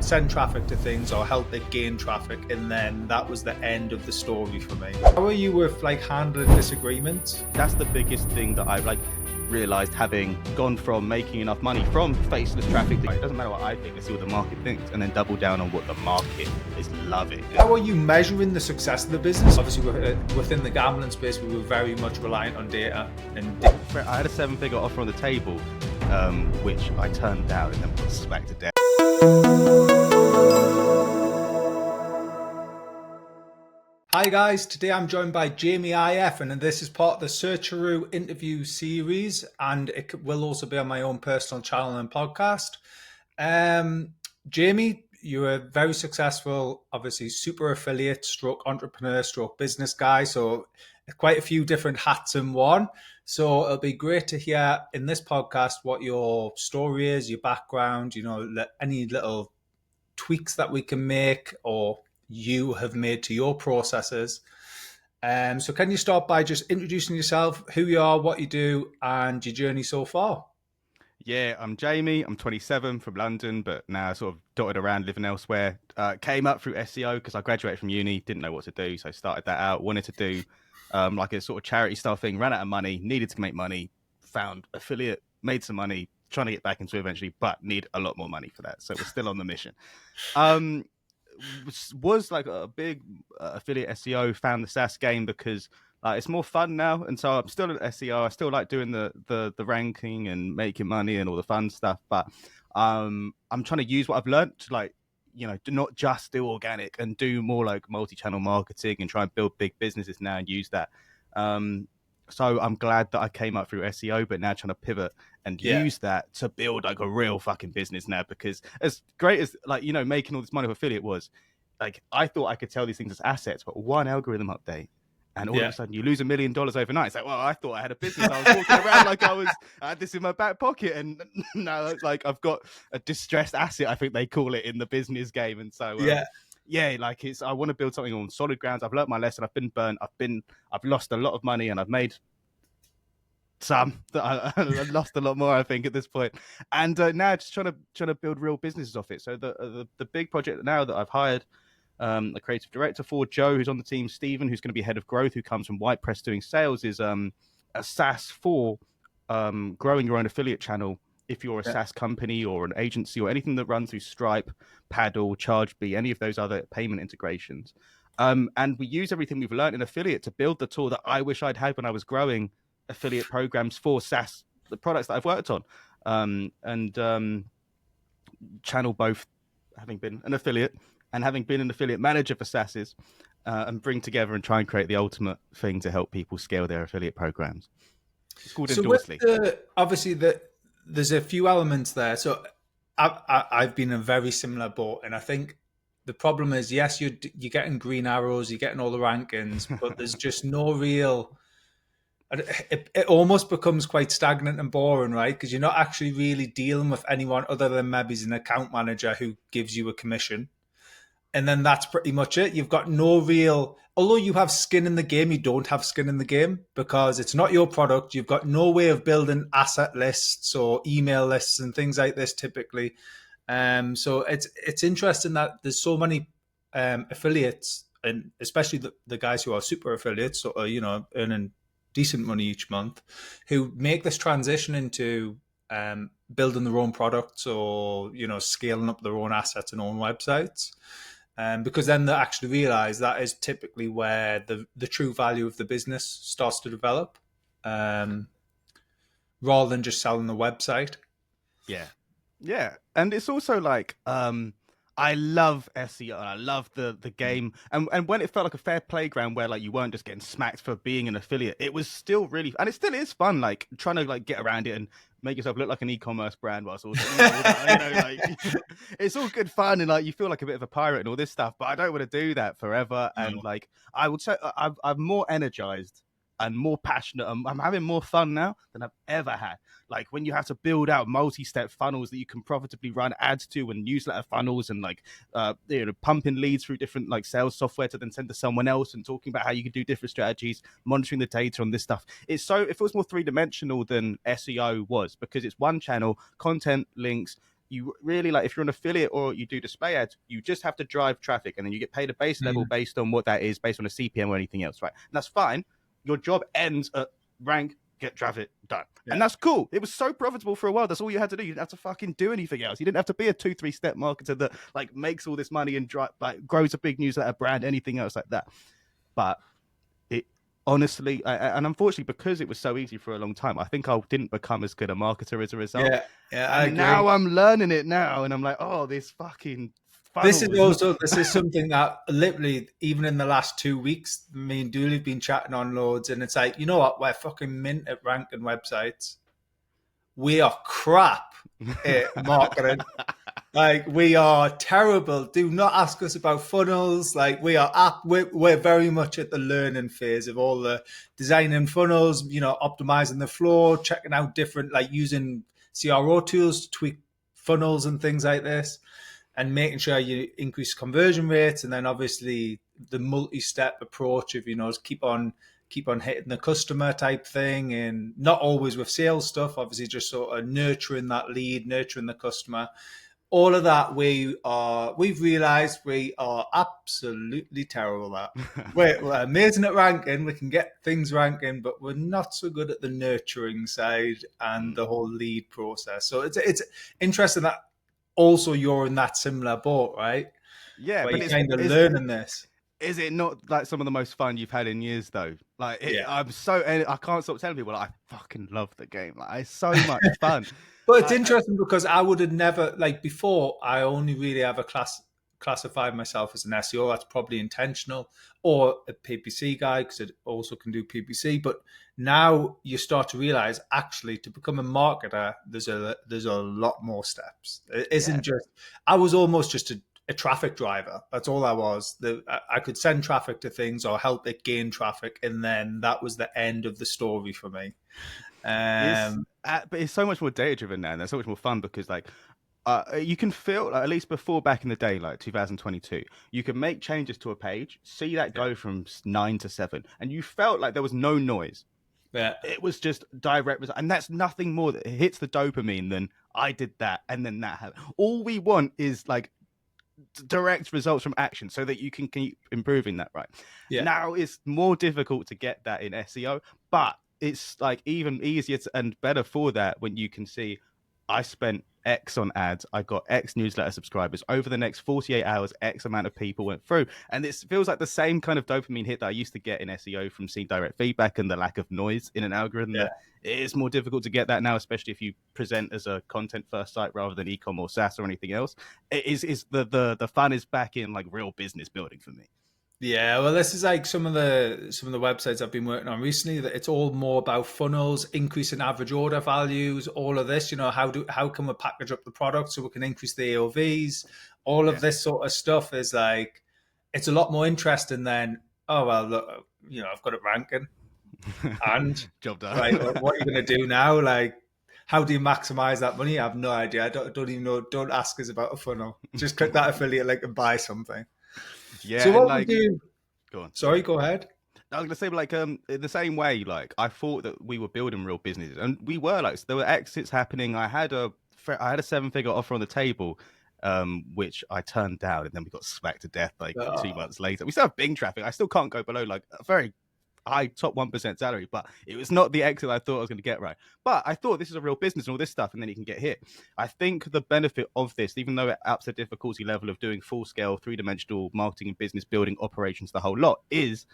send traffic to things or help it gain traffic, and then that was the end of the story for me. How are you with like handling disagreements? That's the biggest thing that I've realized, having gone from making enough money from faceless traffic. It doesn't matter what I think, I see what the market thinks, and then double down on what the market is loving. How are you measuring the success of the business? Obviously, within the gambling space, we were very much reliant on data. And I had a 7-figure offer on the table, which I turned down and then put smack to death. Hi guys, today I'm joined by Jamie IF, and this is part of the Searcharoo interview series, and it will also be on my own personal channel and podcast. Jamie, you're a very successful, obviously super affiliate stroke entrepreneur stroke business guy, so quite a few different hats in one. So it'll be great to hear in this podcast what your story is, your background, any little tweaks that we can make or you have made to your processes. So can you start by just introducing yourself, who you are, what you do, and your journey so far? Yeah, I'm Jamie. I'm 27 from London, but now sort of dotted around living elsewhere. Came up through SEO because I graduated from uni, didn't know what to do, so started that out. Wanted to do like a sort of charity style thing, ran out of money, needed to make money, found affiliate, made some money, trying to get back into it eventually, but need a lot more money for that. So we're still on the mission. Was like a big affiliate SEO, found the SaaS game because it's more fun now, and so I'm still at SEO. I still like doing the ranking and making money and all the fun stuff, but I'm trying to use what I've learned to do not just do organic and do more like multi-channel marketing and try and build big businesses now and use that. So I'm glad that I came up through SEO, but now trying to pivot and use that to build like a real fucking business now. Because as great as making all this money with affiliate was, I thought I could sell these things as assets, but one algorithm update and all of a sudden you lose $1 million overnight. It's like, well, I thought I had a business. I was walking around like I had this in my back pocket, and now it's like I've got a distressed asset, I think they call it in the business game. And so I want to build something on solid grounds. I've learned my lesson. I've been burnt. I've lost a lot of money, and I've made some that I lost a lot more, I think, at this point. And now just trying to build real businesses off it. So the big project now that I've hired a creative director for, Joe, who's on the team, Stephen, who's going to be head of growth, who comes from White Press doing sales, is a SaaS for growing your own affiliate channel. If you're a SaaS company or an agency or anything that runs through Stripe, Paddle, ChargeBee, any of those other payment integrations. And we use everything we've learned in affiliate to build the tool that I wish I'd had when I was growing affiliate programs for SaaS, the products that I've worked on. Channel both having been an affiliate and having been an affiliate manager for SaaSes, and bring together and try and create the ultimate thing to help people scale their affiliate programs. It's called Endorsely. Obviously, there's a few elements there. So I've been in a very similar boat, and I think the problem is, yes, you're getting green arrows, you're getting all the rankings, but there's just no real. It almost becomes quite stagnant and boring, right? Because you're not actually really dealing with anyone other than maybe an account manager who gives you a commission. And then that's pretty much it. You've got no real, although you have skin in the game, you don't have skin in the game because it's not your product. You've got no way of building asset lists or email lists and things like this typically. So it's interesting that there's so many affiliates, and especially the guys who are super affiliates, so earning decent money each month, who make this transition into building their own products or scaling up their own assets and own websites. Because then they actually realize that is typically where the true value of the business starts to develop, rather than just selling the website. Yeah. And it's also I love SEO. I love the game. And when it felt like a fair playground where you weren't just getting smacked for being an affiliate, it was still really, and it still is fun, trying to get around it and make yourself look like an e-commerce brand whilst also, it's all good fun and you feel like a bit of a pirate and all this stuff, but I don't want to do that forever. No. And I would say I'm more energized and more passionate. I'm having more fun now than I've ever had. When you have to build out multi-step funnels that you can profitably run ads to, and newsletter funnels, and pumping leads through different sales software to then send to someone else, and talking about how you can do different strategies, monitoring the data on this stuff. It feels more three-dimensional than SEO was, because it's one channel, content, links, you really like if you're an affiliate or you do display ads, you just have to drive traffic, and then you get paid a base level Mm. based on what that is, based on a CPM or anything else, right? And that's fine. Your job ends at rank, get traffic, done. Yeah. And that's cool. It was so profitable for a while. That's all you had to do. You didn't have to fucking do anything else. You didn't have to be a 2-3 step marketer that like makes all this money and like grows a big newsletter brand, anything else like that. But it honestly, and unfortunately, because it was so easy for a long time, I think I didn't become as good a marketer as a result. Yeah. Yeah. I And agree. now I'm learning it now, and I'm like, oh, this fucking This funnel is is. also this is something that literally even in the last 2 weeks, me and Dooley have been chatting on loads, and it's like, you know what, we're fucking mint at ranking websites. We are crap at marketing. Like we are terrible. Do not ask us about funnels. Like we're very much at the learning phase of all the designing funnels, optimizing the flow, checking out different, like using CRO tools to tweak funnels and things like this, and making sure you increase conversion rates. And then obviously the multi-step approach of, keep on hitting the customer type thing, and not always with sales stuff, obviously just sort of nurturing that lead, nurturing the customer. All of that we've realized we are absolutely terrible at. We're amazing at ranking, we can get things ranking, but we're not so good at the nurturing side and the whole lead process. So it's interesting that also you're in that similar boat, right? Yeah, Where but you're kind of learning this. is it not like some of the most fun you've had in years though? Like Yeah. I can't stop telling people like, I fucking love the game. Like it's so much fun. But it's interesting because I would have never, like before, I only really ever classified myself as an SEO. That's probably intentional, or a PPC guy because it also can do PPC. But now you start to realize actually to become a marketer, there's a lot more steps. It Yeah. isn't just, I was almost just a traffic driver. That's all I was. I could send traffic to things or help it gain traffic, and then that was the end of the story for me. It's Um, but it's so much more data driven now, and that's so much more fun because like you can feel like, at least before back in the day, like 2022, you could make changes to a page, see that yeah, go from 9 to 7, and you felt like there was no noise. yeah. It was just direct result, and that's nothing more that hits the dopamine than I did that, and then that happened. All we want is like direct results from action so that you can keep improving that, right? Yeah. Now it's more difficult to get that in SEO, but it's like even easier and better for that when you can see I spent X on ads, I got X newsletter subscribers. Over the next 48 hours, X amount of people went through. And it feels like the same kind of dopamine hit that I used to get in SEO from seeing direct feedback and the lack of noise in an algorithm. Yeah. That it is more difficult to get that now, especially if you present as a content first site rather than e-com or SaaS or anything else. It is the fun is back in like real business building for me. Yeah, well, this is like some of the websites I've been working on recently. That it's all more about funnels, increasing average order values, all of this. How can we package up the product so we can increase the AOVs? All of Yeah. this sort of stuff is like, it's a lot more interesting than, oh well, look, I've got it ranking, and Job right, done. what are you going to do now? Like, how do you maximize that money? I have no idea. I don't even know. Don't ask us about a funnel. Just click that affiliate link and buy something. Yeah, So and what we like do? go on. Sorry, go ahead. I was gonna say, like, in the same way, like, I thought that we were building real businesses, and we were. Like, so there were exits happening. I had a 7-figure offer on the table, which I turned down, and then we got smacked to death like 2 months later. We still have Bing traffic. I still can't go below like a very high top 1% salary, but it was not the exit I thought I was going to get right. But I thought this is a real business and all this stuff, and then you can get hit. I think the benefit of this, even though it ups the difficulty level of doing full scale, 3-dimensional marketing and business building operations, the whole lot, is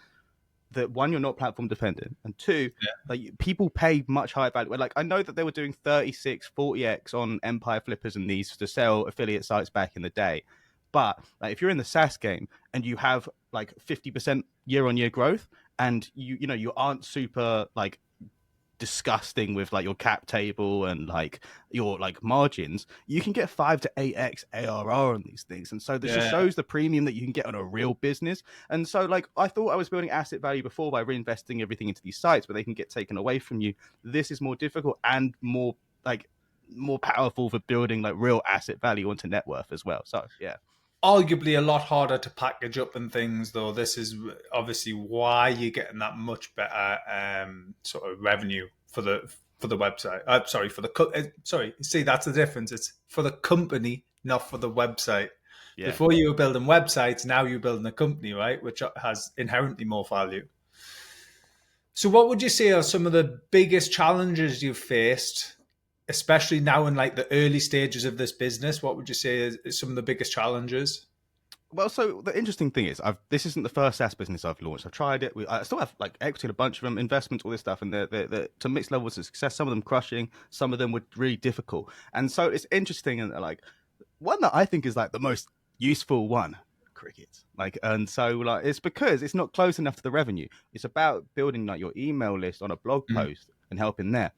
that one, you're not platform dependent, and two, like people pay much higher value. Like I know that they were doing 36, 40x on Empire Flippers and these to sell affiliate sites back in the day. But like, if you're in the SaaS game and you have like 50% year on year growth, and you aren't super like disgusting with like your cap table and like your like margins, you can get 5 to 8x ARR on these things. And so this just Yeah. shows the premium that you can get on a real business. And so like I thought I was building asset value before by reinvesting everything into these sites, but they can get taken away from you. This is more difficult and more powerful for building like real asset value onto net worth as well. So yeah. Arguably a lot harder to package up and things, though. This is obviously why you're getting that much better sort of revenue for for the website. Sorry, for the sorry. See, that's the difference. It's for the company, not for the website. Yeah. Before you were building websites, now you're building a company, right? Which has inherently more value. So, what would you say are some of the biggest challenges you've faced, especially now in like the early stages of this business? What would you say is some of the biggest challenges? Well, so the interesting thing is, this isn't the first SaaS business I've launched. I've tried it. I still have like equity in a bunch of them, investments, all this stuff, and they're to mixed levels of success. Some of them crushing, some of them were really difficult. And so it's interesting, and like one that I think is like the most useful one, cricket. Like, and so like it's because it's not close enough to the revenue. It's about building like your email list on a blog Mm. post and helping there.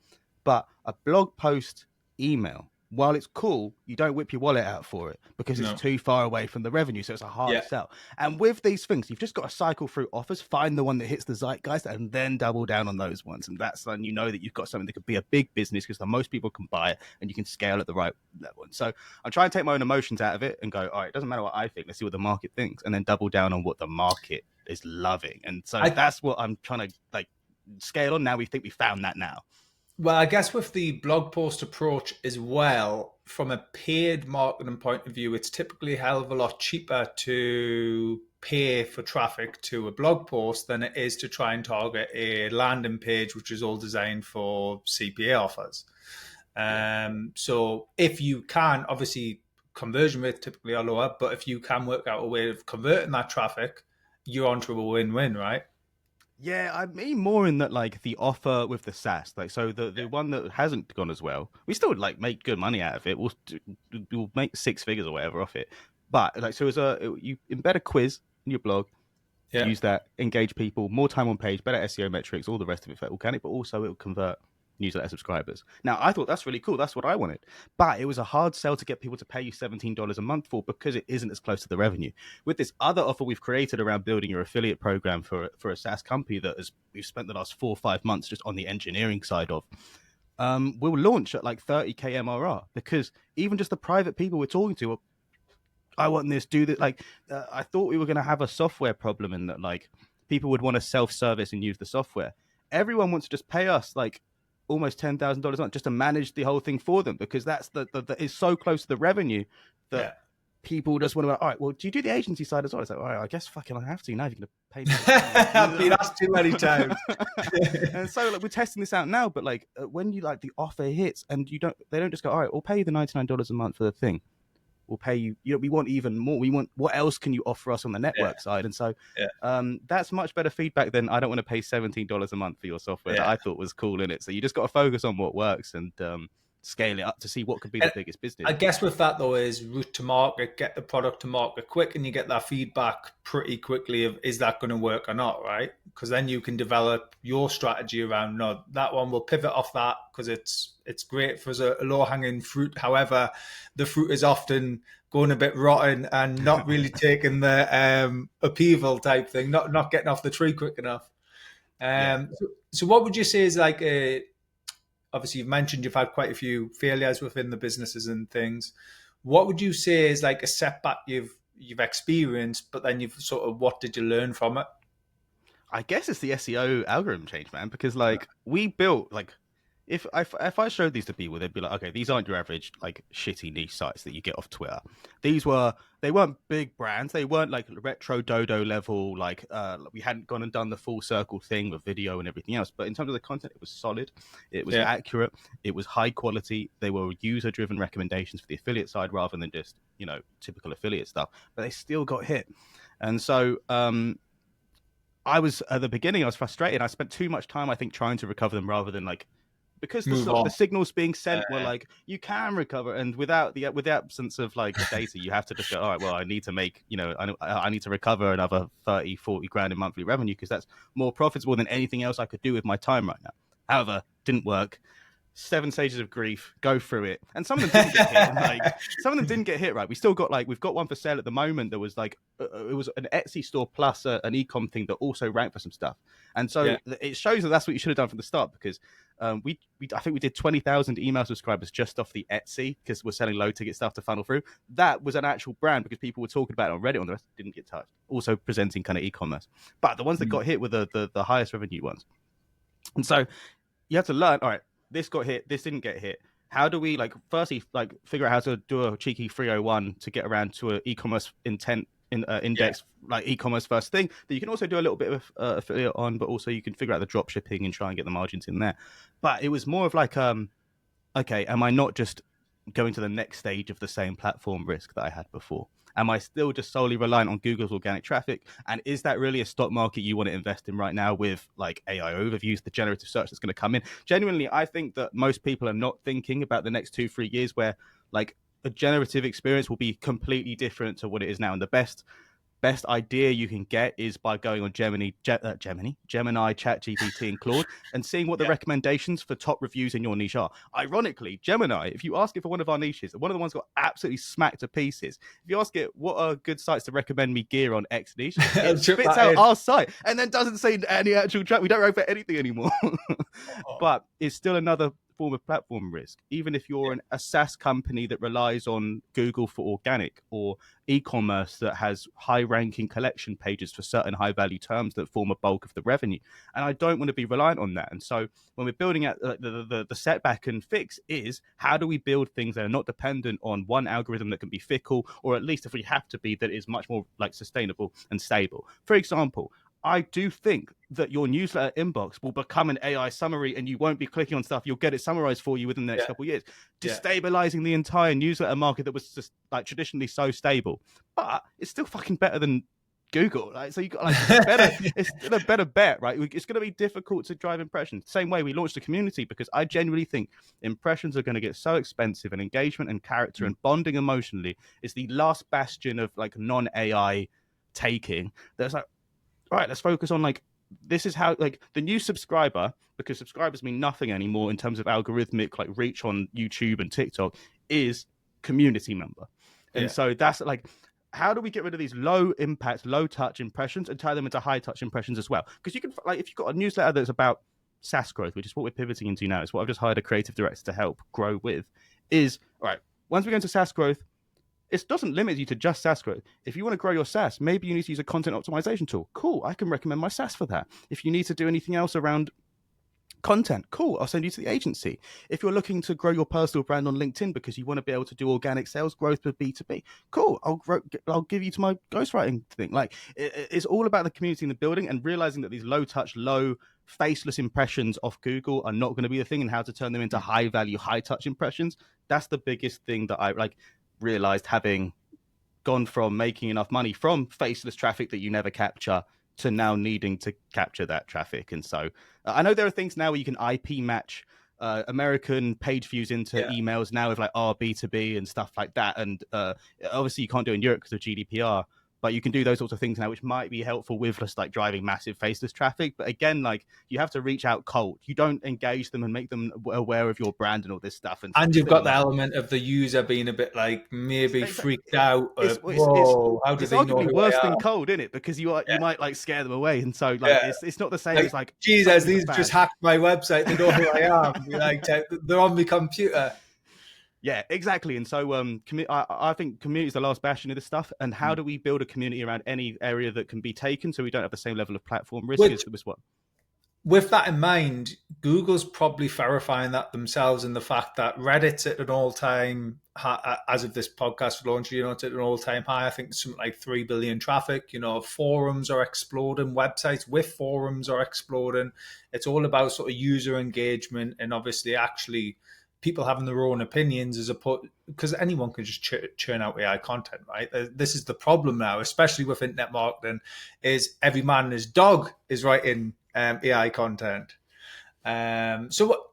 But a blog post email, while it's cool, you don't whip your wallet out for it because it's No. too far away from the revenue. So it's a hard Yeah. sell. And with these things, you've just got to cycle through offers, find the one that hits the zeitgeist, and then double down on those ones. And that's when you know that you've got something that could be a big business because the most people can buy it and you can scale at the right level. And so I'm trying to take my own emotions out of it and go, all right, it doesn't matter what I think. Let's see what the market thinks, and then double down on what the market is loving. And so that's what I'm trying to like scale on now. We think we found that now. Well, I guess with the blog post approach as well, from a paid marketing point of view, it's typically a hell of a lot cheaper to pay for traffic to a blog post than it is to try and target a landing page, which is all designed for CPA offers. So if you can, obviously conversion rates typically are lower, but if you can work out a way of converting that traffic, you're onto a win-win, right? Yeah, I mean more in that like the offer with the SaaS, like so the one that hasn't gone as well, we still like make good money out of it. We'll make six figures or whatever off it, but like so you embed a quiz in your blog, Yeah. use that, engage people, more time on page, better SEO metrics, all the rest of it for organic, but also it will convert newsletter subscribers. Now, I thought that's really cool. That's what I wanted. But it was a hard sell to get people to pay you $17 a month for because it isn't as close to the revenue. With this other offer we've created around building your affiliate program for a SaaS company that we've spent the last 4 or 5 months just on the engineering side of, we'll launch at like 30K MRR because even just the private people we're talking to are, I want this, do that. Like, I thought we were going to have a software problem in that, like, people would want to self-service and use the software. Everyone wants to just pay us like almost $10,000 a month just to manage the whole thing for them because that's it's so close to the revenue that people just want to go, all right, well, do you do the agency side as well? It's like, all right, I guess fucking I have to now if you're going to pay me. I've been asked too many times. And so like we're testing this out now, but like when you like the offer hits and they don't just go, all right, we'll pay you the $99 a month for the thing. We'll pay you, we want even more. We want, what else can you offer us on the network side? And so that's much better feedback than I don't want to pay $17 a month for your software that I thought was cool in it. So you just got to focus on what works and scale it up to see what could be the biggest business. I guess with that though is route to market, get the product to market quick, and you get that feedback pretty quickly of is that going to work or not, right? Because then you can develop your strategy around, no, that one will pivot off that because it's great for a low hanging fruit. However, the fruit is often going a bit rotten and not really taking the upheaval type thing, not getting off the tree quick enough. So what would you say is like obviously you've mentioned you've had quite a few failures within the businesses and things. What would you say is like a setback you've experienced, but then you've sort of, what did you learn from it? I guess it's the SEO algorithm change, man, because like we built like if I showed these to people, they'd be like, okay, these aren't your average like shitty niche sites that you get off Twitter. They weren't big brands. They weren't like retro dodo level. Like we hadn't gone and done the full circle thing with video and everything else. But in terms of the content, it was solid. It was accurate. It was high quality. They were user driven recommendations for the affiliate side rather than just typical affiliate stuff. But they still got hit, and so I was at the beginning. I was frustrated. I spent too much time, I think, trying to recover them rather than like. Because the signals being sent were like, you can recover, and with the absence of like the data, you have to just go, all right, well, I need to make, I need to recover another 30, 40 grand in monthly revenue because that's more profitable than anything else I could do with my time right now. However, didn't work. 7 stages of grief, go through it, and some of them didn't get hit. Like some of them didn't get hit right. We still got we've got one for sale at the moment that was like it was an Etsy store plus an ecom thing that also ranked for some stuff, and so it shows that that's what you should have done from the start because I think we did 20,000 email subscribers just off the Etsy because we're selling low ticket stuff to funnel through. That was an actual brand because people were talking about it on Reddit. On the rest didn't get touched. Also presenting kind of e-commerce, but the ones that got hit were the highest revenue ones, and so you have to learn. All right. this got hit, this didn't get hit. How do we like firstly like figure out how to do a cheeky 301 to get around to an e-commerce intent Yeah. index, like e-commerce first thing that you can also do a little bit of affiliate on, but also you can figure out the drop shipping and try and get the margins in there. But it was more of like okay, am I not just going to the next stage of the same platform risk that I had before? Am I still just solely reliant on Google's organic traffic? And is that really a stock market you want to invest in right now with like AI overviews, the generative search that's going to come in? Genuinely, I think that most people are not thinking about the next 2-3 years where like a generative experience will be completely different to what it is now. And the best idea you can get is by going on Gemini, ChatGPT, and Claude, and seeing what the Yeah. recommendations for top reviews in your niche are. Ironically, Gemini, if you ask it for one of our niches, one of the ones got absolutely smacked to pieces. If you ask it what are good sites to recommend me gear on X niche, it spits out our site and then doesn't say any actual track. We don't write for anything anymore. Oh, But it's still another form of platform risk. Even if you're a SaaS company that relies on Google for organic, or e-commerce that has high-ranking collection pages for certain high-value terms that form a bulk of the revenue, and I don't want to be reliant on that. And so, when we're building out the setback and fix is how do we build things that are not dependent on one algorithm that can be fickle, or at least if we have to be, that is much more like sustainable and stable. For example, I do think that your newsletter inbox will become an AI summary and you won't be clicking on stuff. You'll get it summarized for you within the next yeah. couple of years, Yeah. destabilizing the entire newsletter market that was just like traditionally so stable. But it's still fucking better than Google. Like, so you got like it's still a better bet, right? It's going to be difficult to drive impressions. Same way we launched a community because I genuinely think impressions are going to get so expensive, and engagement and character and bonding emotionally is the last bastion of like non-AI taking. There's like, all right, let's focus on like this is how like the new subscriber, because subscribers mean nothing anymore in terms of algorithmic like reach on YouTube and TikTok, is community member. And Yeah. so that's like, how do we get rid of these low impact, low touch impressions and turn them into high touch impressions as well? Because you can like if you've got a newsletter that's about SaaS growth, which is what we're pivoting into now, it's what I've just hired a creative director to help grow with, is all right, once we go into SaaS growth, it doesn't limit you to just SaaS growth. If you want to grow your SaaS, maybe you need to use a content optimization tool. Cool, I can recommend my SaaS for that. If you need to do anything else around content, cool, I'll send you to the agency. If you're looking to grow your personal brand on LinkedIn because you want to be able to do organic sales growth for B2B, cool, I'll give you to my ghostwriting thing. Like it's all about the community in the building and realizing that these low touch, low faceless impressions off Google are not going to be the thing, and how to turn them into high value, high touch impressions. That's the biggest thing that I like realized, having gone from making enough money from faceless traffic that you never capture to now needing to capture that traffic. And so I know there are things now where you can IP match American page views into emails now with like B2B and stuff like that. And obviously you can't do it in Europe because of GDPR, but you can do those sorts of things now, which might be helpful with just like driving massive faceless traffic. But again, like you have to reach out cold. You don't engage them and make them aware of your brand and all this stuff. And you've got the element of the user being a bit like maybe freaked out. Whoa, how do it's they know arguably who worse I than am? cold, isn't it? Because you might like scare them away, and so like Yeah. it's not the same Like, as like Jesus, something these that's just bad. hacked my website. They know who I am. Like, they're on my computer. Yeah, exactly. And so I think community is the last bastion of this stuff. And how do we build a community around any area that can be taken so we don't have the same level of platform risk Which, as what? with that in mind, Google's probably verifying that themselves in the fact that Reddit's at an all-time as of this podcast launch, it's at an all-time high. I think something like 3 billion traffic. Forums are exploding. Websites with forums are exploding. It's all about sort of user engagement and obviously actually people having their own opinions as opposed, because anyone can just churn out AI content, right? This is the problem now, especially with internet marketing, is every man and his dog is writing AI content. So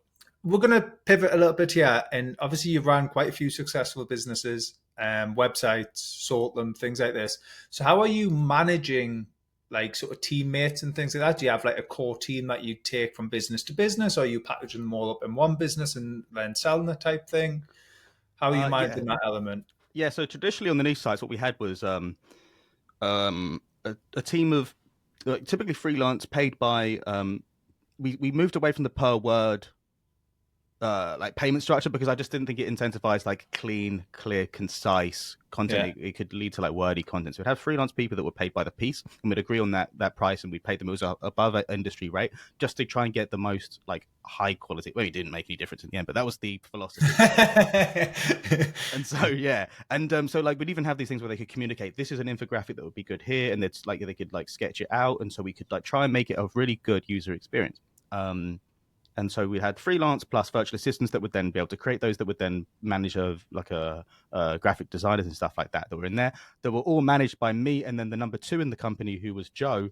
we're going to pivot a little bit here. And obviously, you've run quite a few successful businesses, websites, sort them, things like this. So how are you managing like sort of teammates and things like that? Do you have like a core team that you take from business to business, or are you packaging them all up in one business and then selling the type thing? How are you Yeah, managing that element? yeah. So traditionally on the niche sites, what we had was a team of typically freelance paid by. We moved away from the per word like payment structure, because I just didn't think it incentivized like clean, clear, concise content. Yeah. It could lead to like wordy content. So we'd have freelance people that were paid by the piece, and we'd agree on that price, and we paid them, it was above an industry rate, just to try and get the most like high quality. Well, it didn't make any difference in the end, but that was the philosophy. And so yeah, and so like we'd even have these things where they could communicate, this is an infographic that would be good here, and it's like they could like sketch it out, and so we could like try and make it a really good user experience. And so we had freelance plus virtual assistants that would then be able to create those, that would then manage graphic designers and stuff like that were in there, that were all managed by me, and then the number two in the company, who was Joe,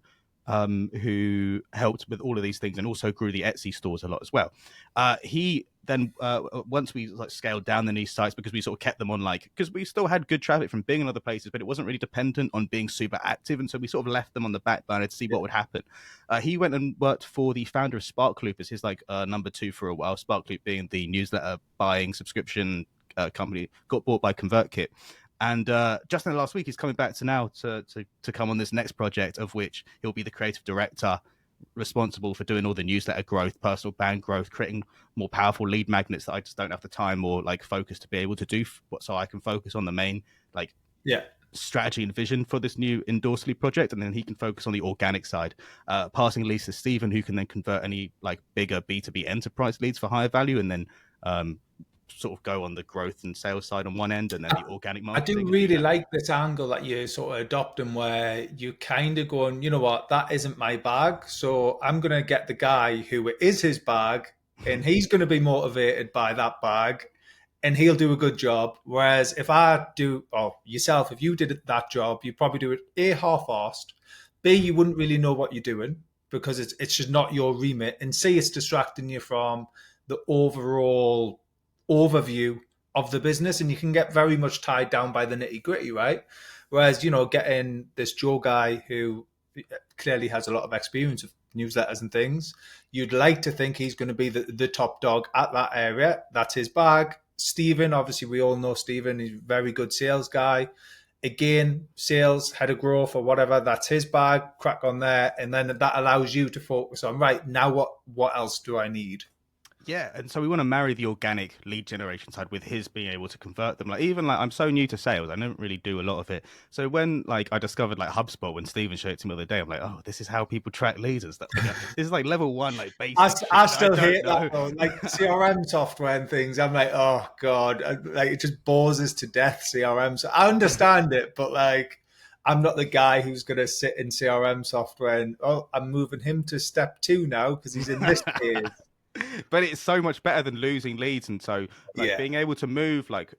who helped with all of these things and also grew the Etsy stores a lot as well. He then once we like scaled down the niche sites, because we sort of kept them on, like, because we still had good traffic from Bing and other places, but it wasn't really dependent on being super active, and so we sort of left them on the back burner to see what would happen. He went and worked for the founder of Sparkloop as his like number two for a while. Sparkloop being the newsletter buying subscription company, got bought by ConvertKit. And just in the last week, he's coming back to come on this next project, of which he'll be the creative director, responsible for doing all the newsletter growth, personal brand growth, creating more powerful lead magnets that I just don't have the time or like focus to be able to do, so I can focus on the main like strategy and vision for this new Endorsely project, and then he can focus on the organic side, passing leads to Stephen, who can then convert any like bigger B2B enterprise leads for higher value, and then sort of go on the growth and sales side on one end, and then the organic I do marketing. really like this angle that you're sort of adopting, where you kind of going, you know what, that isn't my bag. So I'm going to get the guy who it is his bag, and he's going to be motivated by that bag, and he'll do a good job. Whereas if I do, or yourself, if you did that job, you probably do it A, half-assed, B, you wouldn't really know what you're doing because it's just not your remit, and C, it's distracting you from the overall overview of the business, and you can get very much tied down by the nitty gritty, right? Whereas, getting this Joe guy who clearly has a lot of experience of newsletters and things, you'd like to think he's going to be the top dog at that area. That's his bag. Stephen, obviously, we all know Stephen. He's a very good sales guy. Again, sales, head of growth or whatever, that's his bag. Crack on there. And then that allows you to focus on, right, now what else do I need? Yeah, and so we want to marry the organic lead generation side with his being able to convert them. Like, even like, I'm so new to sales, I don't really do a lot of it. So when like I discovered like HubSpot, when Steven showed it to me the other day, I'm like, oh, this is how people track leads and stuff. Like, this is like level one, like basic shit I that I still don't hate know. that though. Like CRM software and things. I'm like, oh god, like it just bores us to death. CRM. So I understand it, but like, I'm not the guy who's going to sit in CRM software and I'm moving him to step 2 now because he's in this phase. But it's so much better than losing leads, and so like Yeah, being able to move like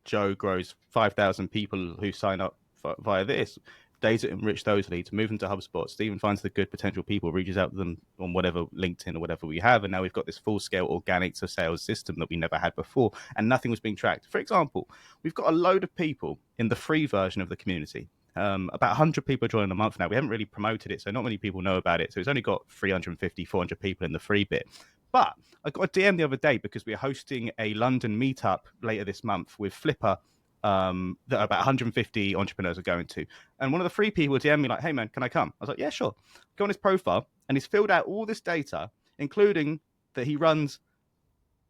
Joe grows 5,000 people who sign up via this data, enrich those leads, move them to HubSpot. Stephen finds the good potential people, reaches out to them on whatever LinkedIn or whatever we have, and now we've got this full scale organic to sales system that we never had before, and nothing was being tracked. For example, we've got a load of people in the free version of the community. About 100 people joining a month now. We haven't really promoted it, so not many people know about it. So it's only got 350, 400 people in the free bit. But I got a DM the other day because we're hosting a London meetup later this month with Flipper, that about 150 entrepreneurs are going to. And one of the free people DM me like, hey man, can I come? I was like, yeah, sure. Go on his profile, and he's filled out all this data, including that he runs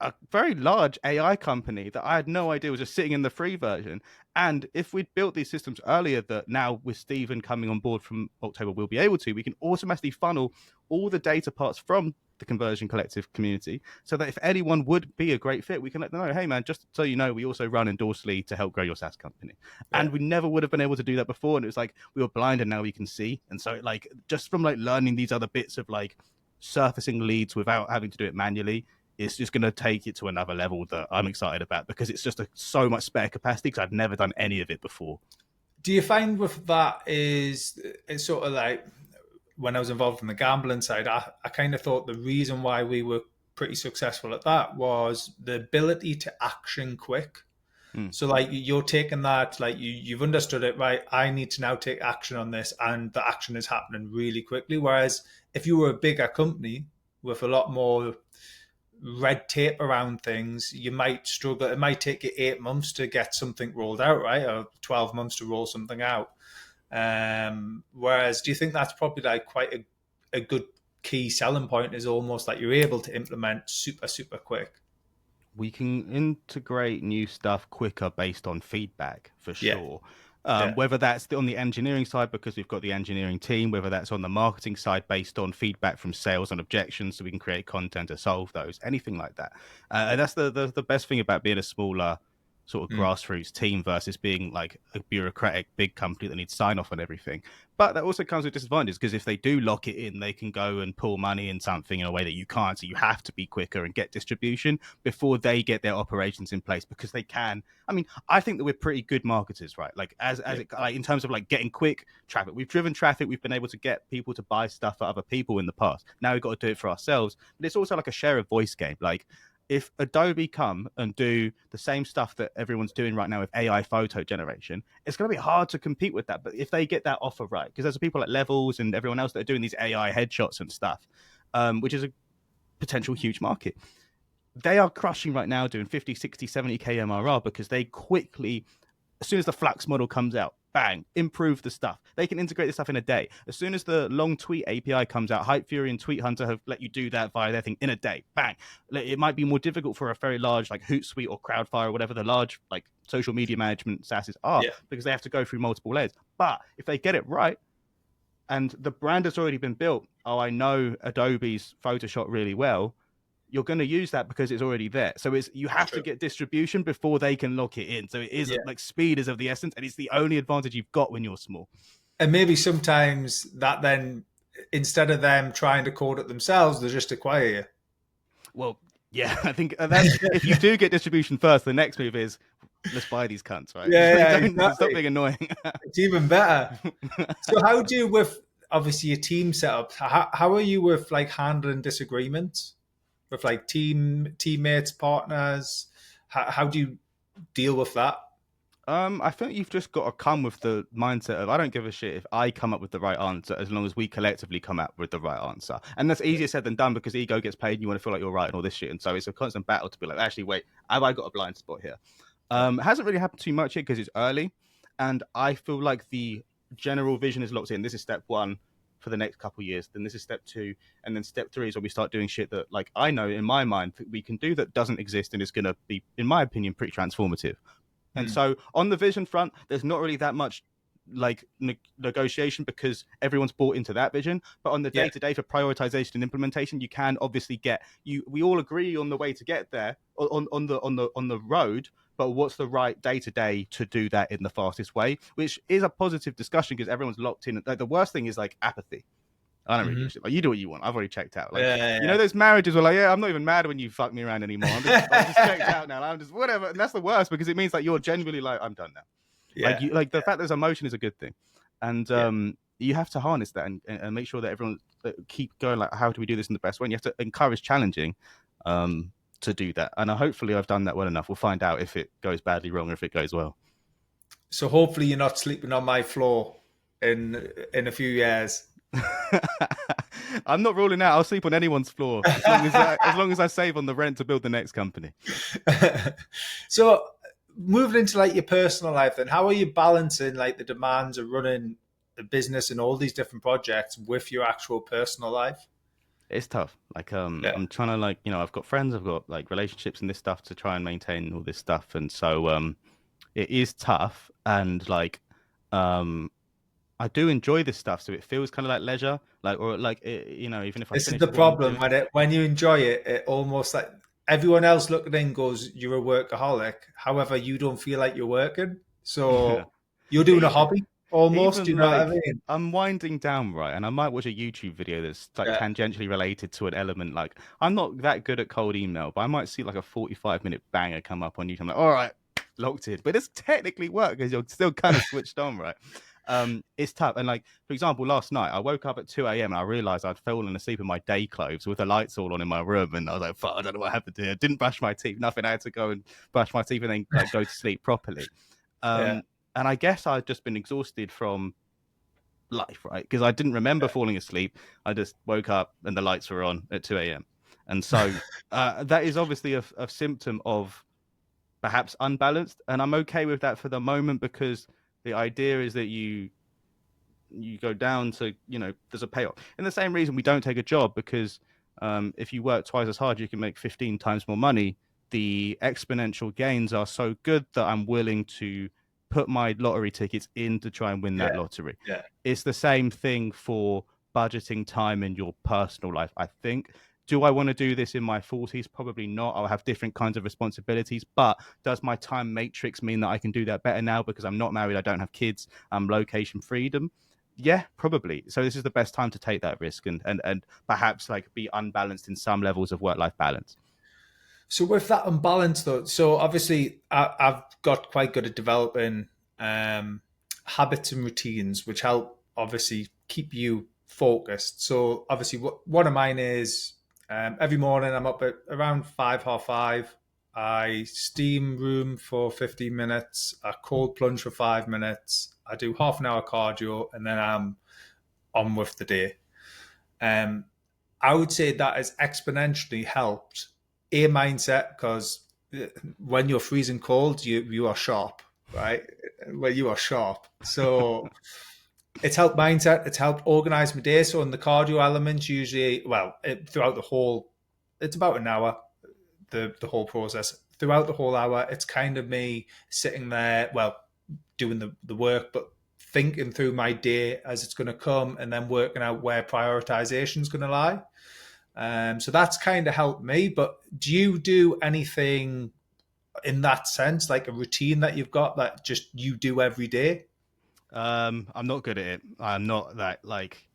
a very large AI company that I had no idea was just sitting in the free version. And if we'd built these systems earlier, that now with Stephen coming on board from October, we'll be able to, we can automatically funnel all the data parts from the Conversion Collective community, so that if anyone would be a great fit, we can let them know, hey man, just so you know, we also run Endorsely to help grow your SaaS company. yeah. And we never would have been able to do that before. And it was like, we were blind and now we can see. And so like, just from like learning these other bits of like surfacing leads without having to do it manually, it's just going to take it to another level that I'm excited about, because it's just so much spare capacity, because I've never done any of it before. Do you find with that it's sort of like when I was involved in the gambling side, I kind of thought the reason why we were pretty successful at that was the ability to action quick. Mm. So like you're taking that, like you've understood it, right? I need to now take action on this, and the action is happening really quickly. Whereas if you were a bigger company with a lot more red tape around things, you might struggle. It might take you 8 months to get something rolled out, right? Or 12 months to roll something out. Whereas, do you think that's probably like quite a good key selling point, is almost like you're able to implement super, super quick? We can integrate new stuff quicker based on feedback for Yeah, sure. yeah, Whether that's on the engineering side because we've got the engineering team, whether that's on the marketing side based on feedback from sales and objections, so we can create content to solve those, anything like that. And that's the best thing about being a smaller sort of mm, grassroots team versus being like a bureaucratic big company that needs sign off on everything. But that also comes with disadvantages because if they do lock it in, they can go and pull money in something in a way that you can't. So you have to be quicker and get distribution before they get their operations in place because they can. I mean, I think that we're pretty good marketers, right? Like as yeah, it like in terms of like getting quick traffic. We've driven traffic. We've been able to get people to buy stuff for other people in the past. Now we've got to do it for ourselves. But it's also like a share of voice game. Like if Adobe come and do the same stuff that everyone's doing right now with AI photo generation, it's going to be hard to compete with that. But if they get that offer right, because there's people like Levels and everyone else that are doing these AI headshots and stuff, which is a potential huge market. They are crushing right now doing 50, 60, 70K MRR because they quickly, as soon as the Flux model comes out, bang, improve the stuff. They can integrate this stuff in a day. As soon as the long tweet API comes out, Hype Fury and Tweet Hunter have let you do that via their thing in a day. Bang. It might be more difficult for a very large like Hootsuite or Crowdfire or whatever the large like social media management SaaSes are yeah, because they have to go through multiple layers. But if they get it right, and the brand has already been built. Oh, I know Adobe's Photoshop really well. You're going to use that because it's already there. So it's you that's have to true. get distribution before they can lock it in. So it is Yeah, like speed is of the essence, and it's the only advantage you've got when you're small. and maybe sometimes that then instead of them trying to code it themselves, they just acquire you. Well, yeah, I think that's if you do get distribution first, the next move is let's buy these cunts, right? Yeah, Like, yeah, don't stop exactly. being annoying. It's even better. So, how do you with obviously your team setup? How are you with like handling disagreements with like teammates, partners? How do you deal with that? I think you've just got to come with the mindset of I don't give a shit if I come up with the right answer as long as we collectively come up with the right answer. And that's easier said than done because ego gets paid and you want to feel like you're right and all this shit. And so it's a constant battle to be like, actually, wait, have I got a blind spot here? Yeah, It hasn't really happened too much yet because it's early. And I feel like the general vision is locked in. This is step one for the next couple of years. Then this is step two. And then step three is when we start doing shit that, like, I know in my mind that we can do that doesn't exist and is going to be, in my opinion, pretty transformative. And mm, so on the vision front, there's not really that much like negotiation because everyone's bought into that vision. But on the yeah, day to day for prioritization and implementation, you can obviously get you. We all agree on the way to get there on the road. But what's the right day to day to do that in the fastest way? Which is a positive discussion because everyone's locked in. Like the worst thing is like apathy. I don't really give hmm, a shit. Like you do what you want. I've already checked out. Like yeah, yeah, you yeah. know, those marriages were like, yeah, I'm not even mad when you fuck me around anymore. I'm just checked out now. I'm just whatever. And that's the worst because it means like you're genuinely like I'm done now. Like Yeah, you like the fact there's emotion is a good thing, and yeah. you have to harness that and make sure that everyone keep going. Like, how do we do this in the best way? And you have to encourage challenging to do that. And hopefully, I've done that well enough. We'll find out if it goes badly wrong or if it goes well. So hopefully you're not sleeping on my floor in a few years. I'm not ruling out. I'll sleep on anyone's floor as long as I save on the rent to build the next company. So moving into like your personal life, then how are you balancing like the demands of running the business and all these different projects with your actual personal life? It's tough. Like Yeah. I'm trying to like I've got friends, I've got like relationships and this stuff to try and maintain all this stuff, and so it is tough and like um I do enjoy this stuff, so it feels kind of like leisure, like or like even if I This is finish the what I'm problem doing. when you enjoy it, it almost like everyone else looking in goes, "You're a workaholic." However, you don't feel like you're working, Yeah, so you're doing a even hobby almost. You even know what I like mean? I'm winding down, right, and I might watch a YouTube video that's like Yeah. tangentially related to an element. Like I'm not that good at cold email, but I might see like a 45-minute banger come up on YouTube. I'm like, all right, locked in, but it's technically work because you're still kind of switched on, right? It's tough. And like, for example, last night I woke up at 2 a.m. and I realized I'd fallen asleep in my day clothes with the lights all on in my room. And I was like, fuck, I don't know what happened here. Didn't brush my teeth, nothing. I had to go and brush my teeth and then like go to sleep properly. Yeah. And I guess I'd just been exhausted from life, right? Because I didn't remember falling asleep. I just woke up and the lights were on at 2 a.m. And so that is obviously a symptom of perhaps unbalanced. And I'm okay with that for the moment because the idea is that you go down to there's a payoff. And the same reason we don't take a job because if you work twice as hard, you can make 15 times more money the exponential gains are so good that I'm willing to put my lottery tickets in to try and win that Yeah. lottery. Yeah. It's the same thing for budgeting time in your personal life, I think. Do I want to do this in my 40s? Probably not. I'll have different kinds of responsibilities. But does my time matrix mean that I can do that better now because I'm not married, I don't have kids, I'm location freedom? Yeah, probably. So this is the best time to take that risk and perhaps like be unbalanced in some levels of work-life balance. So with that unbalance though, so obviously I've got quite good at developing um, habits and routines, which help obviously keep you focused. So obviously, one of mine is every morning I'm up at around 5:30. I steam room for 15 minutes, a cold plunge for 5 minutes. I do half an hour cardio, and then I'm on with the day. Um, I would say that has exponentially helped a mindset because when you're freezing cold, you are sharp, right? Well, you are sharp. So it's helped mindset. It's helped organize my day. So in the cardio elements, usually, well, throughout the whole, it's about an hour. The whole process throughout the whole hour, it's kind of me sitting there, well, doing the work, but thinking through my day as it's going to come, and then working out where prioritization is going to lie. So that's kind of helped me. But do you do anything in that sense, like a routine that you've got that just you do every day? I'm not good at it. I'm not that like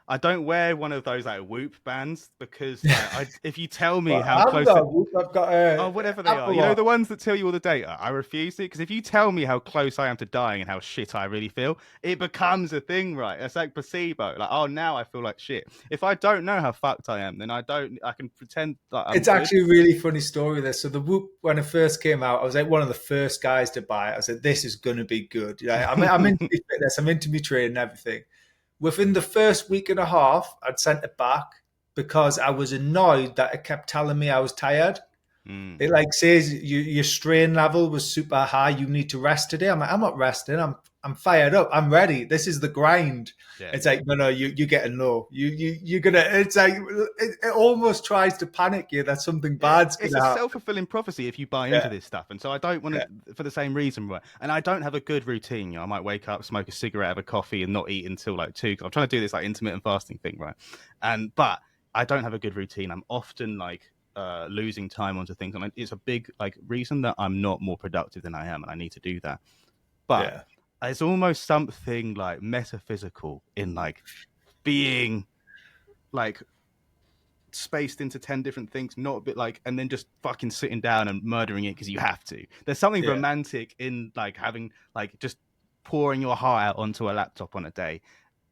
I don't wear one of those like Whoop bands because like if you tell me Well, how I haven't close got a it. Whoop, I've got Oh, a whatever they are. Apple You know, Watch. the ones that tell you all the data. I refuse to, because if you tell me how close I am to dying and how shit I really feel, it becomes a thing, right? It's like placebo. Like, oh, now I feel like shit. If I don't know how fucked I am, then I can pretend that I'm It's good. actually a really funny story. This, so the Whoop, when it first came out, I was like one of the first guys to buy it. I said, "This is going to be good." Yeah, I'm into my fitness, I'm into my training and everything. Within the first week and a half, I'd sent it back because I was annoyed that it kept telling me I was tired. Mm, It like says your strain level was super high. You need to rest today. I'm like, I'm not resting. I'm fired up. I'm ready. This is the grind. yeah. It's like, no, you're getting low. You're gonna. It's like it almost tries to panic you that something Yeah, bad's it's a gonna happen. self-fulfilling prophecy if you buy into Yeah, this stuff. And so I don't want yeah, to, for the same reason, right? And I don't have a good routine. You know, I might wake up, smoke a cigarette, have a coffee, and not eat until like 2. 'Cause I'm trying to do this like intermittent fasting thing, right? But I don't have a good routine. I'm often like losing time onto things, and it's a big like reason that I'm not more productive than I am, and I need to do that. But yeah, it's almost something like metaphysical in like being like spaced into 10 different things, not a bit like, and then just fucking sitting down and murdering it because you have to. There's something yeah, romantic in like having like just pouring your heart out onto a laptop on a day,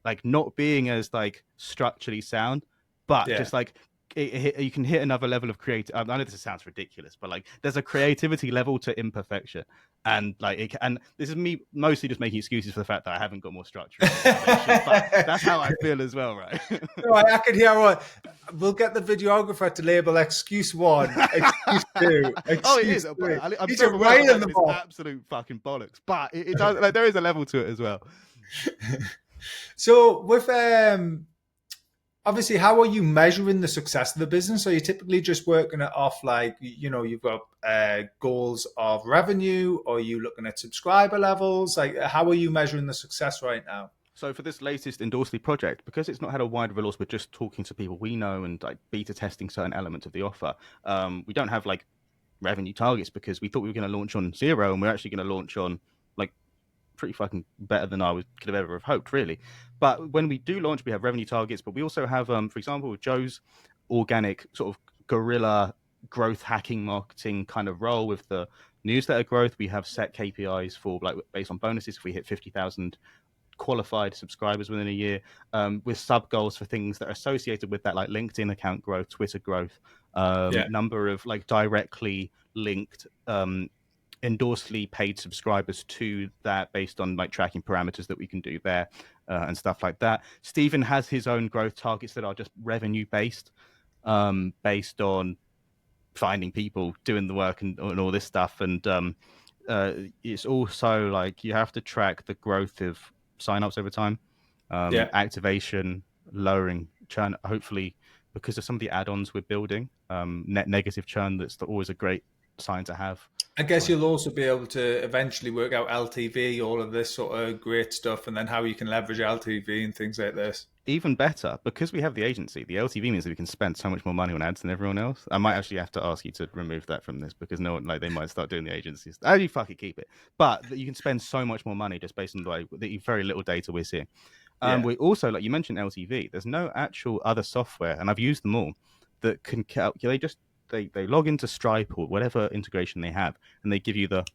like not being as like structurally sound, but yeah. just like you can hit another level of creative. I know this sounds ridiculous, but like there's a creativity level to imperfection, and like and this is me mostly just making excuses for the fact that I haven't got more structure and motivation, but that's how I feel as well, right? No, I can hear what. We'll get the videographer to label excuse one, excuse two, Oh, it is. excuse three. I'm These are self-aware of the right in fact the that it's box. absolute fucking bollocks, but it does like there is a level to it as well. So with obviously, how are you measuring the success of the business? Are you typically just working it off like, you've got goals of revenue, or are you looking at subscriber levels? Like, how are you measuring the success right now? So for this latest Endorsely project, because it's not had a wide release, we're just talking to people we know and like beta testing certain elements of the offer. We don't have like revenue targets because we thought we were going to launch on 0, and we're actually going to launch on like pretty fucking better than could have ever have hoped, really. But when we do launch, we have revenue targets, but we also have, for example, Joe's organic sort of guerrilla growth hacking marketing kind of role with the newsletter growth. We have set KPIs for like based on bonuses if we hit 50,000 qualified subscribers within a year, with sub goals for things that are associated with that, like LinkedIn account growth, Twitter growth, Yeah, number of like directly linked Endorsely paid subscribers to that based on like tracking parameters that we can do there, and stuff like that. Stephen has his own growth targets that are just revenue based, based on finding people doing the work and all this stuff. And it's also like you have to track the growth of signups over time, yeah, activation, lowering churn, hopefully because of some of the add-ons we're building, net negative churn. That's always a great sign to have. I So guess you'll also be able to eventually work out LTV, all of this sort of great stuff, and then how you can leverage LTV and things like this. even better, because we have the agency, the LTV means that we can spend so much more money on ads than everyone else. I might actually have to ask you to remove that from this because no one, like, they might start doing the agencies. How do you fucking keep it? But you can spend so much more money just based on like the very little data we're seeing. Yeah, We also, like you mentioned, LTV. There's no actual other software, and I've used them all that can calculate. They log into Stripe or whatever integration they have, and they give you the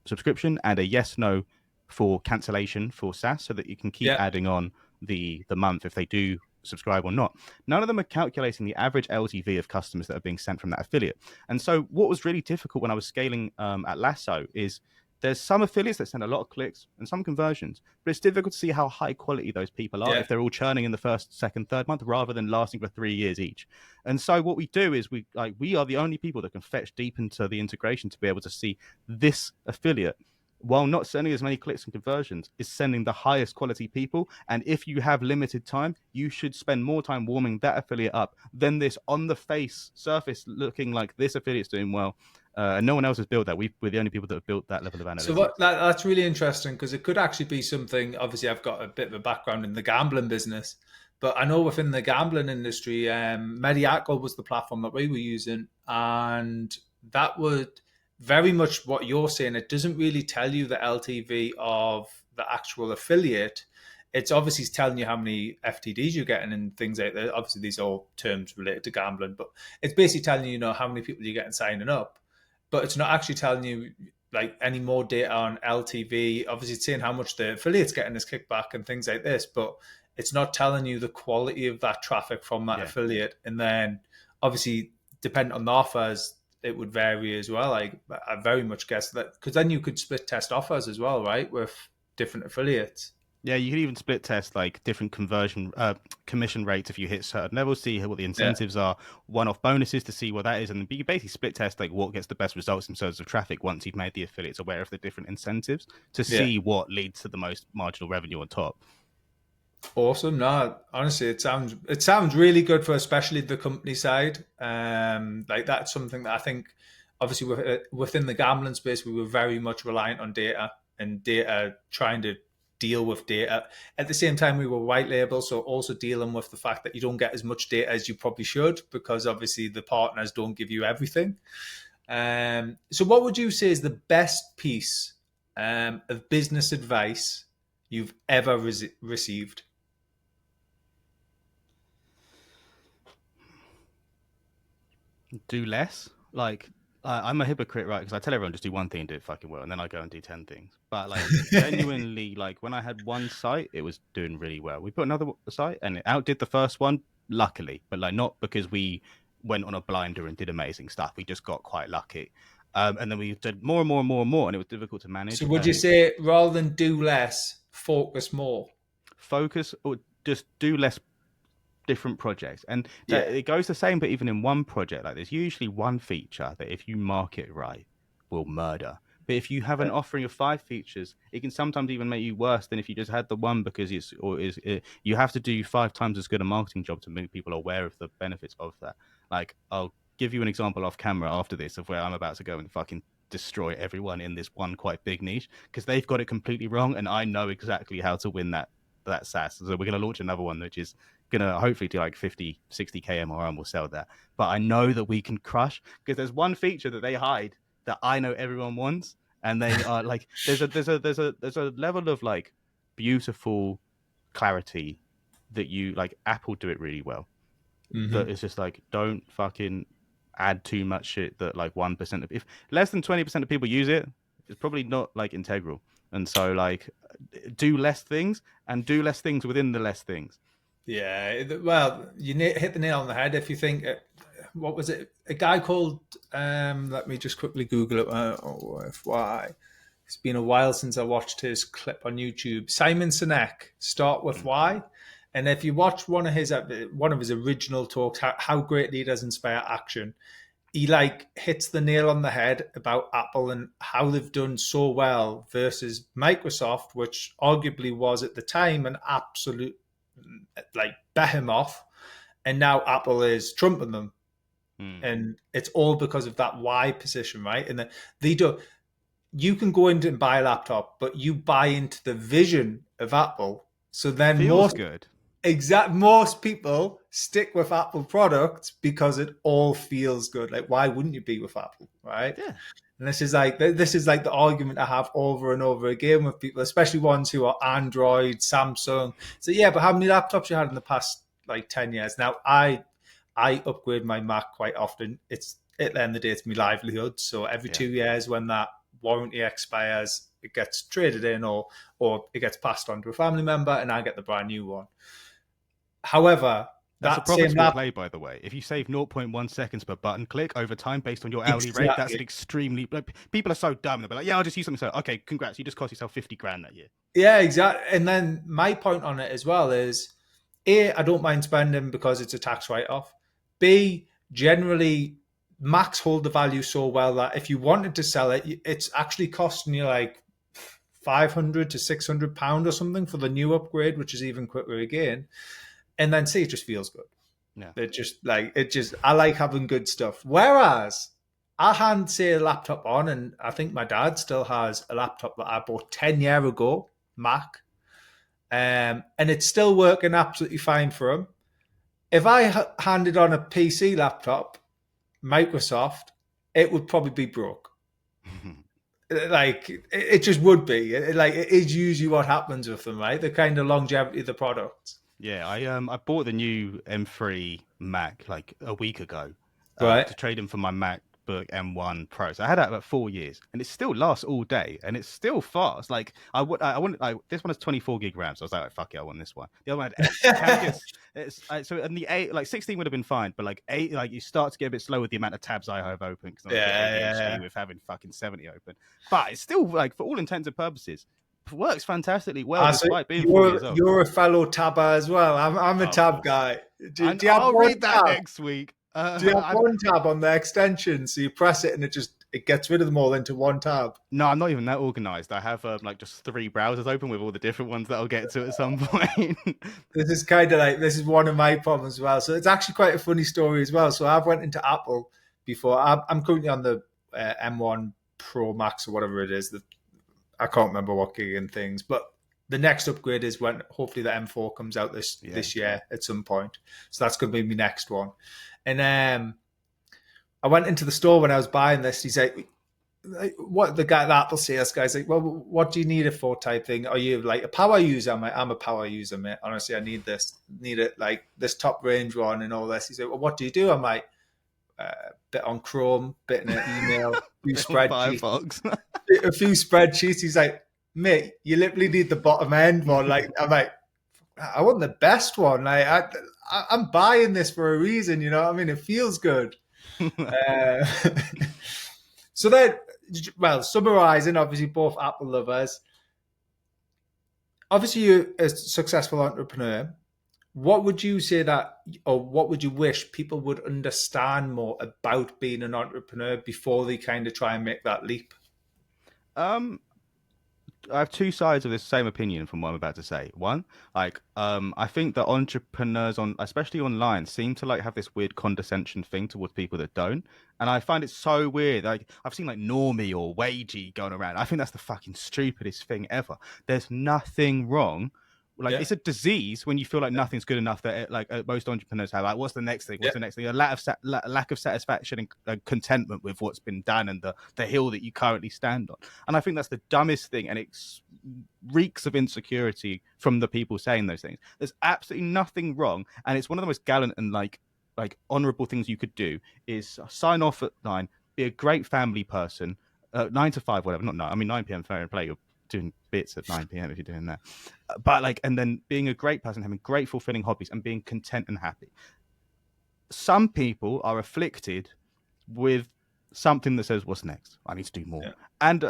subscription and a yes no for cancellation for SaaS, so that you can keep yeah, adding on the month if they do subscribe or not. None of them are calculating the average LTV of customers that are being sent from that affiliate. And so what was really difficult when I was scaling at Lasso is there's some affiliates that send a lot of clicks and some conversions, but it's difficult to see how high quality those people are yeah. if they're all churning in the first, second, third month rather than lasting for 3 years each. And so what we do is we are the only people that can fetch deep into the integration to be able to see this affiliate, while not sending as many clicks and conversions, is sending the highest quality people. And if you have limited time, you should spend more time warming that affiliate up than this on the face surface looking like this affiliate's doing well. And no one else has built that. We're the only people that have built that level of So analytics. that's really interesting because it could actually be something. Obviously, I've got a bit of a background in the gambling business, but I know within the gambling industry, Mediacal was the platform that we were using, and that would very much what you're saying. It doesn't really tell you the LTV of the actual affiliate. It's obviously telling you how many FTDs you're getting and things like that. Obviously, these are all terms related to gambling, but it's basically telling you, how many people you're getting signing up. But it's not actually telling you like any more data on LTV. Obviously, it's saying how much the affiliate's getting this kickback and things like this, but it's not telling you the quality of that traffic from that Yeah. affiliate. And then, obviously, depending on the offers, it would vary as well. I very much guess that because then you could split test offers as well, right, with different affiliates. Yeah, you can even split test like different commission rates if you hit certain levels, see what the Yeah, incentives are, one-off bonuses to see what that is, and you basically split test like what gets the best results in terms of traffic once you've made the affiliates aware of the different incentives to yeah. see what leads to the most marginal revenue on top. Awesome. No, honestly, it sounds really good for especially the company side. Like that's something that I think, obviously, within the gambling space, we were very much reliant on data and data trying to deal with data. At the same time, we were white label, so also dealing with the fact that you don't get as much data as you probably should because obviously the partners don't give you everything. So, what would you say is the best piece of business advice you've ever received? Do less. Like I'm a hypocrite, right? Because I tell everyone just do one thing and do it fucking well, and then I go and do 10 things. But like genuinely, like when I had one site, it was doing really well. We put another site, and it outdid the first one, luckily, but like not because we went on a blinder and did amazing stuff. We just got quite lucky. And then we did more and more and more and more, and it was difficult to manage. So would you And say rather than do less, focus more? focus or just do less different projects. And Yeah. it goes the same, but even in one project, like there's usually one feature that if you market right will murder. But if you have an Yeah. offering of 5 features, it can sometimes even make you worse than if you just had the one because you have to do 5 times as good a marketing job to make people aware of the benefits of that. Like I'll give you an example off camera after this of where I'm about to go and fucking destroy everyone in this one quite big niche because they've got it completely wrong and I know exactly how to win that SaaS. So we're going to launch another one which is going to hopefully do like 50, 60K MRR and we'll sell that. But I know that we can crush because there's one feature that they hide that I know everyone wants. And they are like, there's a level of like beautiful clarity that you like. Apple do it really well. That Hmm. it's just like, don't fucking add too much shit that like 1% of, if less than 20% of people use it, it's probably not like integral. And so like do less things and do less things within the less things. Yeah. Well, you hit the nail on the head. If you think, what was it? A guy called, let me just quickly Google it. OFY. It's been a while since I watched his clip on YouTube. Simon Sinek, Start with Mm. Why. And if you watch one of his original talks, how great leaders inspire action, he like hits the nail on the head about Apple and how they've done so well versus Microsoft, which arguably was at the time an absolute like behemoth, and now Apple is trumping them. Mm. and it's all because of that Y position, right? And they do. You can go in and buy a laptop, but you buy into the vision of Apple. So then Feels good. most people stick with Apple products because it all feels good. Like, why wouldn't you be with Apple, right? Yeah. And this is like the argument I have over and over again with people, especially ones who are Android, Samsung. So yeah, but how many laptops you had in the past like 10 years? Now I upgrade my Mac quite often. It's at the end of the day, it's my livelihood. So every Yeah. 2 years, when that warranty expires, it gets traded in, or it gets passed on to a family member, and I get the brand new one. However, That's a that same profitable lap play, by the way. If you save zero point 0.1 seconds per button click over time based on your hourly rate, that's exactly. an extremely. Like, people are so dumb. They'll be like, yeah, I'll just use something. So, okay, congrats. You just cost yourself 50 grand that year. Yeah, exactly. And then my point on it as well is A, I don't mind spending because it's a tax write off. B, generally, Macs hold the value so well that if you wanted to sell it, it's actually costing you like 500 to £600 or something for the new upgrade, which is even quicker again. And then C, it just feels good. Yeah. I like having good stuff. Whereas I hand, say, a laptop on, and I think my dad still has a laptop that I bought 10 years ago, Mac, and it's still working absolutely fine for him. If I handed on a PC laptop, Microsoft, it would probably be broke. Like it just would be. Like it is usually what happens with them, right? The kind of longevity of the products, Yeah, I bought the new M3 Mac like a week ago right? to trade in for my MacBook M1 Pro. So I had that about 4 years, and it still lasts all day, and it's still fast. Like I want like this one has 24 gig RAM, so I was like, fuck it, I want this one. The other one had 8. It kind of gets so and the 8 like 16 would have been fine, but like 8 like you start to get a bit slow with the amount of tabs I have open because I'm a bit ADHD Yeah. with having fucking 70 open. But it's still like for all intents and purposes works fantastically well So despite being 4 years you're old. you're a fellow tabber as well. I'm a Oh, of tab course. guy. And Do you have I'll one read that tab? next week. Do you have one tab on the extension? So you press it and it gets rid of them all into one tab. No, I'm not even that organized. I have like just 3 browsers open with all the different ones that I'll get to at some point. This is one of my problems as well. So it's actually quite a funny story as well. So I've went into Apple before. I'm currently on the M1 Pro Max or whatever it is. I can't remember what gig and things, but the next upgrade is when hopefully the M4 comes out this Yeah. this year at some point. So that's going to be my next one. And I went into the store when I was buying this. He's like, what the guy, the Apple sales guy's like, well, what do you need it for? Type thing. Are you like a power user? I'm a power user, mate. Honestly, I need it like this top range one and all this. He's like, well, what do you do? I'm like, bit on Chrome, bit in an email, a few spreadsheets, Firefox. a few spreadsheets. He's like, mate, you literally need the bottom end one. Like, I'm like, I want the best one. Like, I'm buying this for a reason. You know what I mean? It feels good. Uh, so then, well, summarizing, obviously both Apple lovers. Obviously, you're a successful entrepreneur. What would you say that, or what would you wish people would understand more about being an entrepreneur before they kind of try and make that leap? um, I have two sides of this same opinion from what I'm about to say. One, like, I think that entrepreneurs on, especially online, seem to like have this weird condescension thing towards people that don't, and I find it so weird. Like, I've seen like normie or wagey going around. I think that's the fucking stupidest thing ever. There's nothing wrong. Like, Yeah, it's a disease when you feel like nothing's good enough that most entrepreneurs have. Like, what's the next thing? yeah. What's the next thing? A lack of satisfaction and contentment with what's been done and the hill that you currently stand on. And I think that's the dumbest thing, and it reeks of insecurity from the people saying those things. There's absolutely nothing wrong, and it's one of the most gallant and like honourable things you could do is sign off at 9, be a great family person, 9 to 5, whatever. Not 9. I mean 9 p.m. fair and play. You're doing bits at 9 p.m. if you're doing that, but like, and then being a great person, having great fulfilling hobbies, and being content and happy. Some people are afflicted with something that says, "What's next? I need to do more," Yeah. and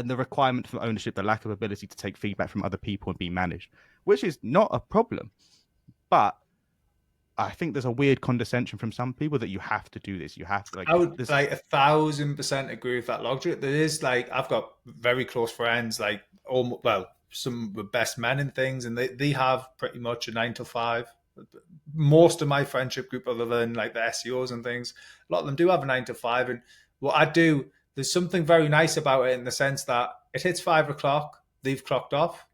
the requirement for ownership, the lack of ability to take feedback from other people and be managed, which is not a problem. But I think there's a weird condescension from some people that you have to do this. You have to like I would this. like 1,000% agree with that logic. There is like I've got very close friends, some of the best men and things, and they have pretty much a 9 to 5. Most of my friendship group, other than like the SEOs and things, a lot of them do have a 9 to 5. And what I do, there's something very nice about it in the sense that it hits 5 o'clock, they've clocked off.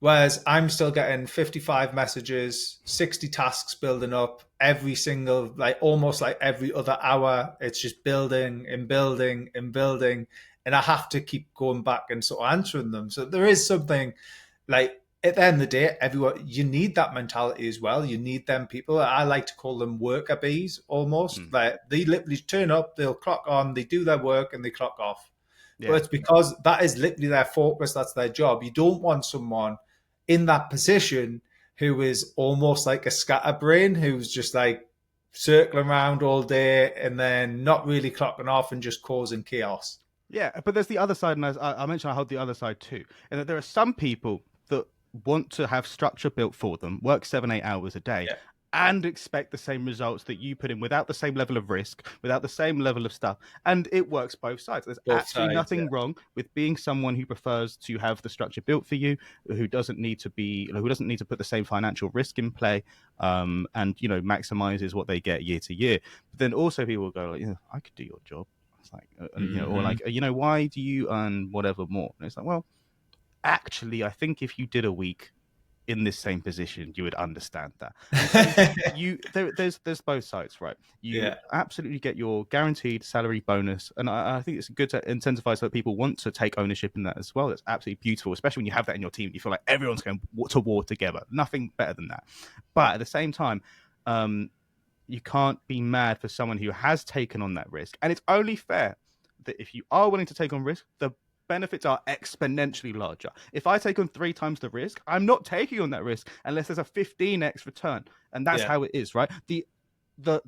Whereas I'm still getting 55 messages, 60 tasks building up every single, like almost like every other hour. It's just building and building and building. And I have to keep going back and sort of answering them. So there is something like at the end of the day, everyone, you need that mentality as well. You need them people. I like to call them worker bees almost. Mm. Like they literally turn up, they'll clock on, they do their work and they clock off. But Yeah. it's because that is literally their focus, that's their job. You don't want someone in that position who is almost like a scatterbrain, who's just like circling around all day and then not really clocking off and just causing chaos. Yeah, but there's the other side, and as I mentioned, I hold the other side too, and that there are some people that want to have structure built for them, work 7, 8 hours a day, Yeah, and expect the same results that you put in without the same level of risk, without the same level of stuff, and it works both sides. There's both absolutely sides. Yeah. nothing wrong with being someone who prefers to have the structure built for you, who doesn't need to be, who doesn't need to put the same financial risk in play, and maximizes what they get year to year. But then also people will go like, I could do your job. It's like, or Mm-hmm. like, why do you earn whatever more? And it's like, well, actually, I think if you did a week in this same position, you would understand that. And so there's both sides, right? You Yeah. absolutely get your guaranteed salary bonus, and I think it's good to incentivize so that people want to take ownership in that as well. That's absolutely beautiful, especially when you have that in your team. You feel like everyone's going to war together. Nothing better than that. But at the same time, you can't be mad for someone who has taken on that risk. And it's only fair that if you are willing to take on risk, the benefits are exponentially larger. If I take on 3 times the risk, I'm not taking on that risk unless there's a 15x return. And that's Yeah. how it is, right? The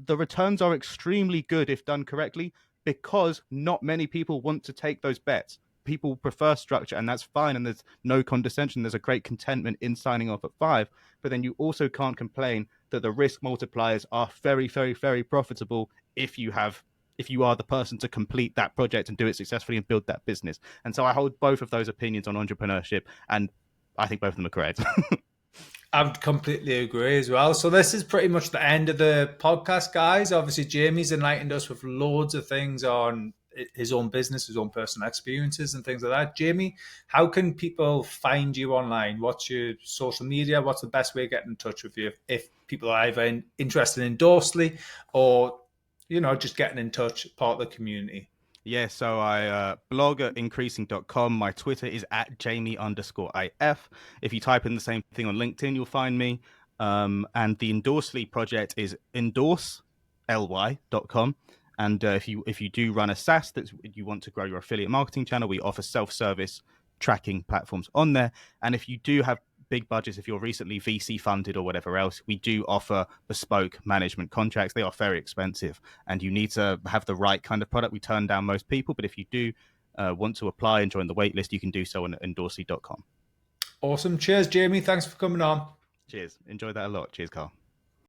returns are extremely good if done correctly because not many people want to take those bets. People prefer structure, and that's fine. And there's no condescension. There's a great contentment in signing off at 5. But then you also can't complain that the risk multipliers are very, very, very profitable if you are the person to complete that project and do it successfully and build that business. And so I hold both of those opinions on entrepreneurship, and I think both of them are correct. I would completely agree as well. So this is pretty much the end of the podcast, guys. Obviously, Jamie's enlightened us with loads of things on his own business, his own personal experiences, and things like that. Jamie, how can people find you online? What's your social media? What's the best way of getting in touch with you if people are either interested in Dorsely or just getting in touch, part of the community? Yeah, so I blog at increasing.com. My Twitter is at Jamie_IF. If you type in the same thing on LinkedIn, you'll find me. And the Endorsely project is endorse.ly.com. And if you do run a SaaS that you want to grow your affiliate marketing channel, we offer self-service tracking platforms on there. And if you do have big budgets, if you're recently VC funded or whatever else, we do offer bespoke management contracts. They are very expensive and you need to have the right kind of product. We turn down most people, but if you do want to apply and join the wait list, you can do so on endorsely.com. Awesome. Cheers, Jamie. Thanks for coming on. Cheers. Enjoyed that a lot. Cheers, Carl.